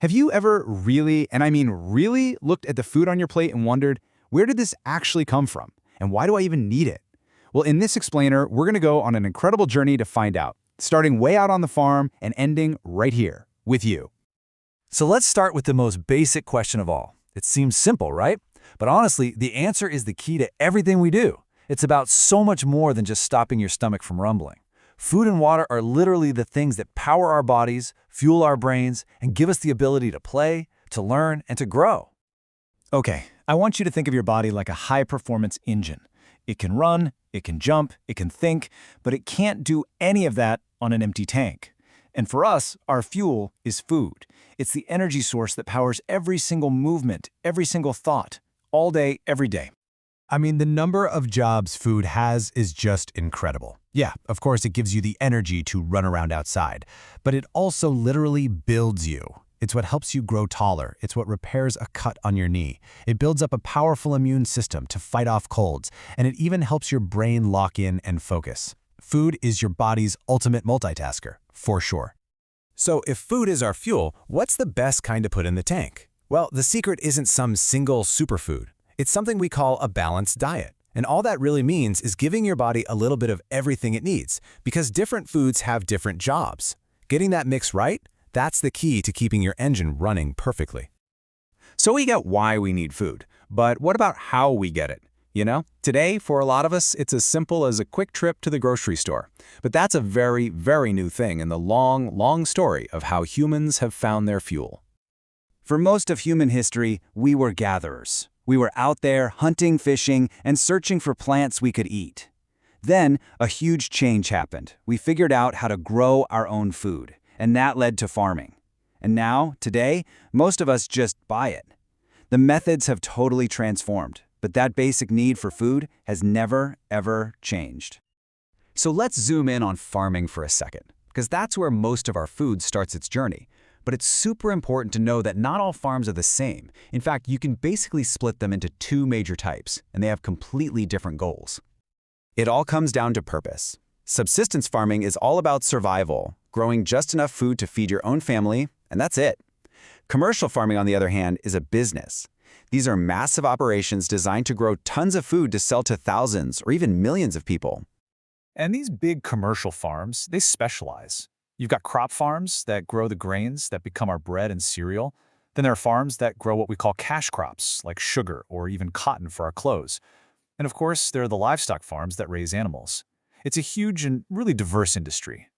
Have you ever really, and I mean really, looked at the food on your plate and wondered, where did this actually come from? And why do I even need it? Well, in this explainer, we're going to go on an incredible journey to find out, starting way out on the farm and ending right here with you. So let's start with the most basic question of all. It seems simple, right? But honestly, the answer is the key to everything we do. It's about so much more than just stopping your stomach from rumbling. Food and water are literally the things that power our bodies, fuel our brains, and give us the ability to play, to learn, and to grow. Okay, I want you to think of your body like a high-performance engine. It can run, it can jump, it can think, but it can't do any of that on an empty tank. And for us, our fuel is food. It's the energy source that powers every single movement, every single thought, all day, every day. I mean, the number of jobs food has is just incredible. Yeah, of course, it gives you the energy to run around outside, but it also literally builds you. It's what helps you grow taller. It's what repairs a cut on your knee. It builds up a powerful immune system to fight off colds, and it even helps your brain lock in and focus. Food is your body's ultimate multitasker, for sure. So if food is our fuel, what's the best kind to put in the tank? Well, the secret isn't some single superfood. It's something we call a balanced diet. And all that really means is giving your body a little bit of everything it needs, because different foods have different jobs. Getting that mix right, that's the key to keeping your engine running perfectly. So we get why we need food, but what about how we get it? You know, today, for a lot of us, it's as simple as a quick trip to the grocery store. But that's a very, very new thing in the long, long story of how humans have found their fuel. For most of human history, we were gatherers. We were out there hunting, fishing, and searching for plants we could eat. Then, a huge change happened. We figured out how to grow our own food, and that led to farming. And now, today, most of us just buy it. The methods have totally transformed, but that basic need for food has never, ever changed. So let's zoom in on farming for a second, because that's where most of our food starts its journey. But it's super important to know that not all farms are the same. In fact, you can basically split them into two major types, and they have completely different goals. It all comes down to purpose. Subsistence farming is all about survival, growing just enough food to feed your own family, and that's it. Commercial farming, on the other hand, is a business. These are massive operations designed to grow tons of food to sell to thousands or even millions of people. And these big commercial farms, they specialize. You've got crop farms that grow the grains that become our bread and cereal. Then there are farms that grow what we call cash crops, like sugar or even cotton for our clothes. And of course, there are the livestock farms that raise animals. It's a huge and really diverse industry.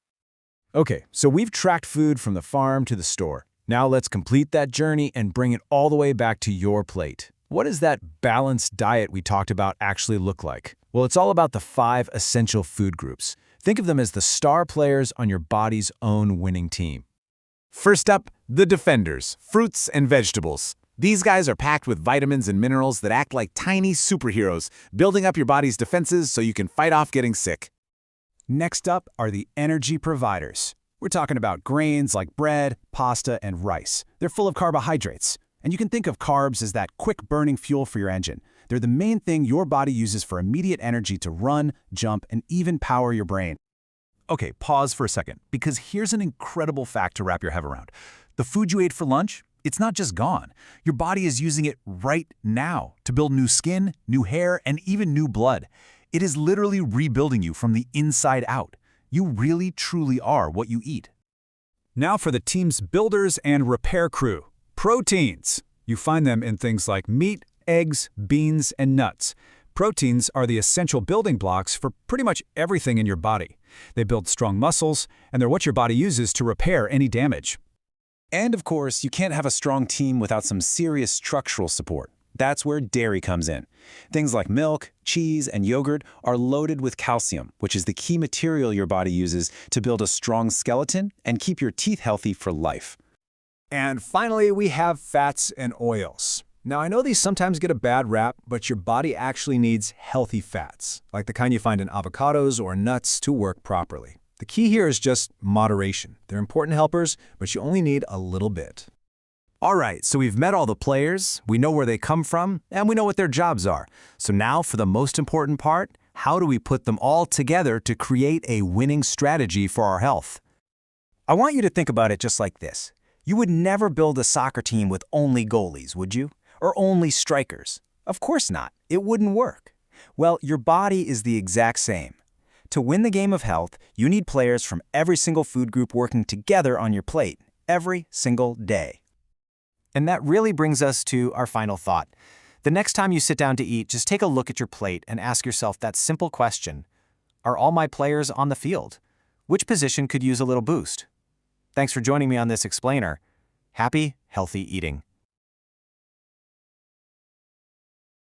Okay, so we've tracked food from the farm to the store. Now let's complete that journey and bring it all the way back to your plate. What does that balanced diet we talked about actually look like? Well, it's all about the 5 essential food groups. Think of them as the star players on your body's own winning team. First up, the defenders, fruits and vegetables. These guys are packed with vitamins and minerals that act like tiny superheroes, building up your body's defenses so you can fight off getting sick. Next up are the energy providers. We're talking about grains like bread, pasta, and rice. They're full of carbohydrates. And you can think of carbs as that quick-burning fuel for your engine. They're the main thing your body uses for immediate energy to run, jump, and even power your brain. Okay, pause for a second, because here's an incredible fact to wrap your head around. The food you ate for lunch, it's not just gone. Your body is using it right now to build new skin, new hair, and even new blood. It is literally rebuilding you from the inside out. You really, truly are what you eat. Now for the team's builders and repair crew. Proteins. You find them in things like meat, eggs, beans, and nuts. Proteins are the essential building blocks for pretty much everything in your body. They build strong muscles, and they're what your body uses to repair any damage. And of course, you can't have a strong team without some serious structural support. That's where dairy comes in. Things like milk, cheese, and yogurt are loaded with calcium, which is the key material your body uses to build a strong skeleton and keep your teeth healthy for life. And finally, we have fats and oils. Now, I know these sometimes get a bad rap, but your body actually needs healthy fats, like the kind you find in avocados or nuts, to work properly. The key here is just moderation. They're important helpers, but you only need a little bit. All right, so we've met all the players, we know where they come from, and we know what their jobs are. So now for the most important part, how do we put them all together to create a winning strategy for our health? I want you to think about it just like this. You would never build a soccer team with only goalies, would you? Or only strikers? Of course not. It wouldn't work. Well, your body is the exact same. To win the game of health, you need players from every single food group working together on your plate, every single day. And that really brings us to our final thought. The next time you sit down to eat, just take a look at your plate and ask yourself that simple question: are all my players on the field? Which position could use a little boost? Thanks for joining me on this explainer. Happy, healthy eating.